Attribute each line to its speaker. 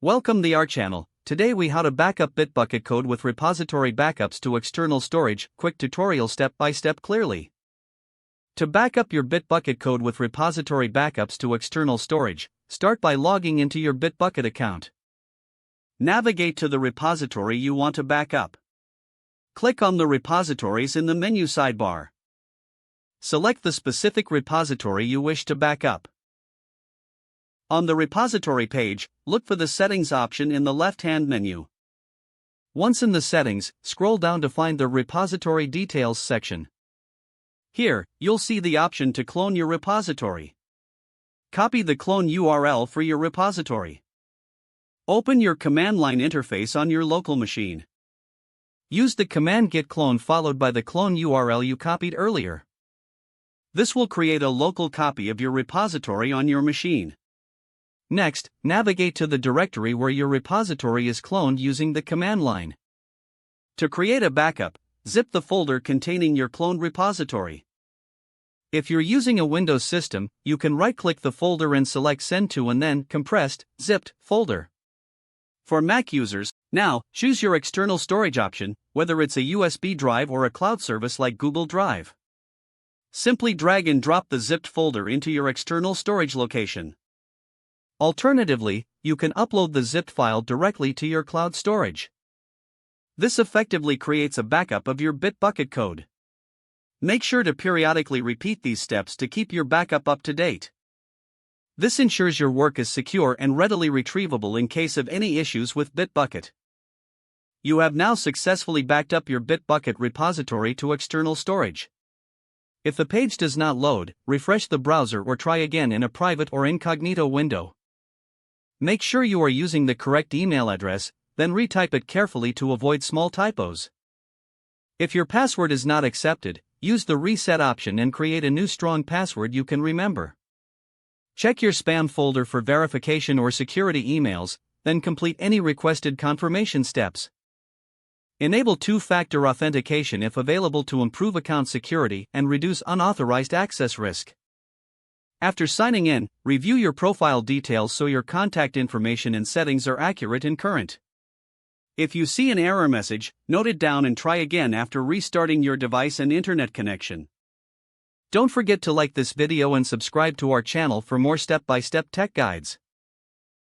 Speaker 1: Welcome to our channel. Today we how to backup Bitbucket code with repository backups to external storage. Quick tutorial step by step clearly. To backup your Bitbucket code with repository backups to external storage, start by logging into your Bitbucket account. Navigate to the repository you want to backup. Click on the repositories in the menu sidebar. Select the specific repository you wish to backup. On the repository page, look for the Settings option in the left-hand menu. Once in the Settings, scroll down to find the Repository Details section. Here, you'll see the option to clone your repository. Copy the clone URL for your repository. Open your command line interface on your local machine. Use the command git clone followed by the clone URL you copied earlier. This will create a local copy of your repository on your machine. Next, navigate to the directory where your repository is cloned using the command line. To create a backup, zip the folder containing your cloned repository. If you're using a Windows system, you can right-click the folder and select Send to and then Compressed, Zipped folder. For Mac users, now, choose your external storage option, whether it's a USB drive or a cloud service like Google Drive. Simply drag and drop the zipped folder into your external storage location. Alternatively, you can upload the zipped file directly to your cloud storage. This effectively creates a backup of your Bitbucket code. Make sure to periodically repeat these steps to keep your backup up to date. This ensures your work is secure and readily retrievable in case of any issues with Bitbucket. You have now successfully backed up your Bitbucket repository to external storage. If the page does not load, refresh the browser or try again in a private or incognito window. Make sure you are using the correct email address, then retype it carefully to avoid small typos. If your password is not accepted, use the reset option and create a new strong password you can remember. Check your spam folder for verification or security emails, then complete any requested confirmation steps. Enable two-factor authentication if available to improve account security and reduce unauthorized access risk. After signing in, review your profile details so your contact information and settings are accurate and current. If you see an error message, note it down and try again after restarting your device and internet connection. Don't forget to like this video and subscribe to our channel for more step-by-step tech guides.